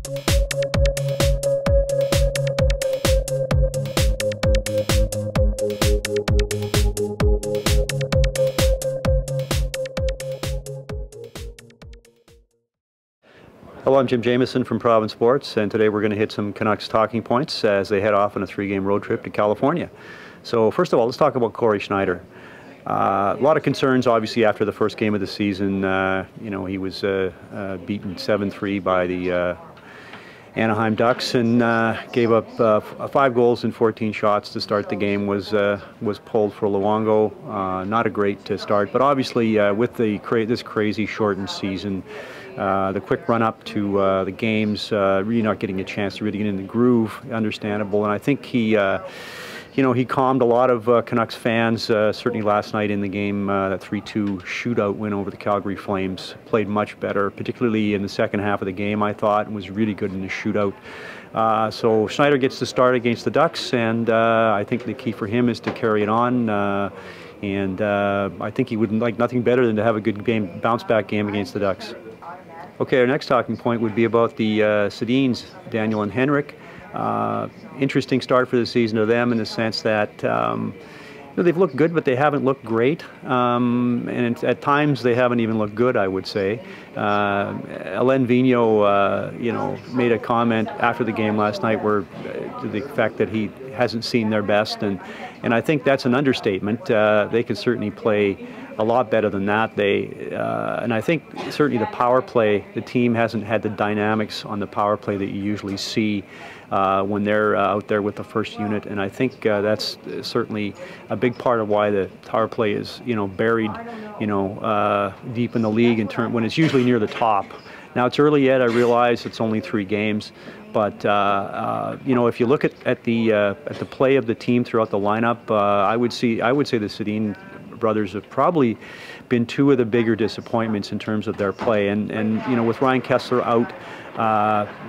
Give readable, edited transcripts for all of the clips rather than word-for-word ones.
Hello, I'm Jim Jamieson from Province Sports, and today we're going to hit some Canucks talking points as they head off on a 3-game road trip to California. So first of all, let's talk about Corey Schneider. A lot of concerns, obviously, after the first game of the season. He was beaten 7-3 by the Anaheim Ducks and gave up 5 goals and 14 shots to start the game. Was pulled for Luongo. Not a great start, but obviously with this crazy shortened season, the quick run up to the games, really not getting a chance to really get in the groove, understandable. And I think he calmed a lot of Canucks fans, certainly last night in the game. That 3-2 shootout win over the Calgary Flames. Played much better, particularly in the second half of the game, I thought, and was really good in the shootout. So Schneider gets to start against the Ducks, and I think the key for him is to carry it on. I think he would like nothing better than to have a good game, bounce-back game against the Ducks. Okay, our next talking point would be about the Sedins, Daniel and Henrik. Interesting start for the season to them in the sense that they've looked good, but they haven't looked great. And at times they haven't even looked good, I would say. Alain Vigneault, made a comment after the game last night where to the fact that he hasn't seen their best, and I think that's an understatement. They could certainly play a lot better than that. And I think certainly the power play, the team hasn't had the dynamics on the power play that you usually see when they're out there with the first unit, and I think that's certainly a big part of why the power play is buried deep in the league when it's usually near the top. Now it's early yet. I realize it's only 3 games, but if you look at the play of the team throughout the lineup, I would say the Sedin brothers have probably been 2 of the bigger disappointments in terms of their play, and with Ryan Kessler out,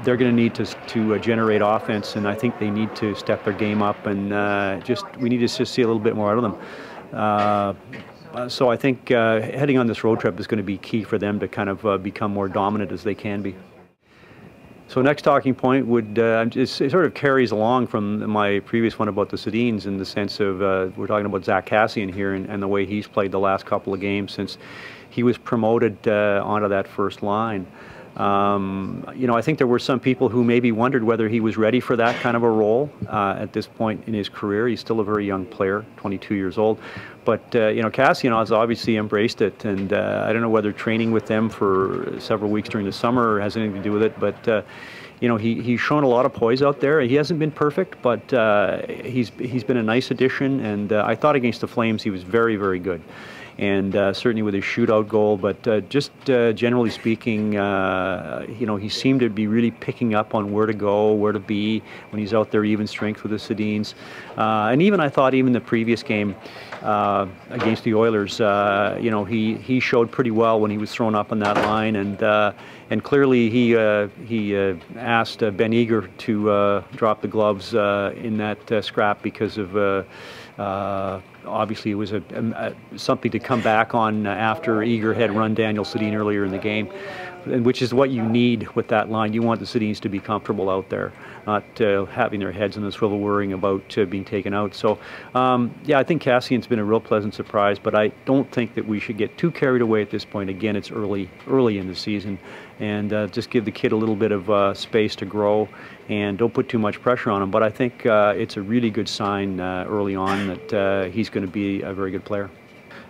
they're going to need to generate offense, and I think they need to step their game up, and we need to just see a little bit more out of them. So I think heading on this road trip is going to be key for them to kind of become more dominant as they can be. So next talking point would it sort of carries along from my previous one about the Sedins in the sense of we're talking about Zack Kassian here and the way he's played the last couple of games since he was promoted onto that first line. I think there were some people who maybe wondered whether he was ready for that kind of a role at this point in his career. He's still a very young player, 22 years old. But, Kassian has obviously embraced it, and I don't know whether training with them for several weeks during the summer has anything to do with it, but, he's shown a lot of poise out there. He hasn't been perfect, but he's been a nice addition, and I thought against the Flames he was very, very good. And certainly with his shootout goal, but just generally speaking, he seemed to be really picking up on where to go, where to be when he's out there, even strength with the Sedins. And even I thought even the previous game against the Oilers, he showed pretty well when he was thrown up on that line, and clearly he asked Ben Eager to drop the gloves in that scrap because of. Obviously, it was something to come back on after Eager had run Daniel Sedin earlier in the game, which is what you need with that line. You want the Sedins to be comfortable out there, not having their heads in the swivel worrying about being taken out. So, I think Kassian's been a real pleasant surprise, but I don't think that we should get too carried away at this point. Again, it's early in the season, and just give the kid a little bit of space to grow, and don't put too much pressure on him. But I think it's a really good sign early on that he's going to be a very good player.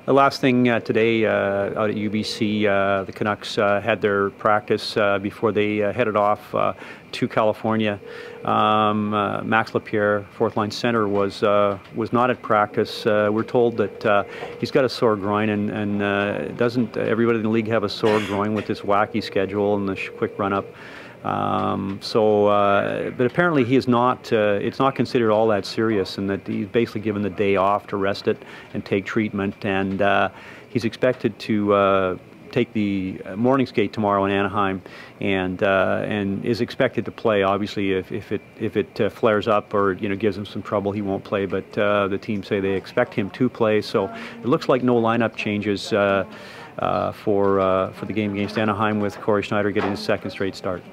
The last thing today out at UBC, the Canucks had their practice before they headed off to California. Max Lapierre, fourth-line center, was not at practice. We're told that he's got a sore groin, and doesn't everybody in the league have a sore groin with this wacky schedule and the quick run-up? But apparently he is not, it's not considered all that serious, and that he's basically given the day off to rest it and take treatment, and he's expected to take the morning skate tomorrow in Anaheim, and is expected to play. Obviously, if it flares up or gives him some trouble, he won't play. But the team say they expect him to play, so it looks like no lineup changes for the game against Anaheim, with Corey Schneider getting his second straight start.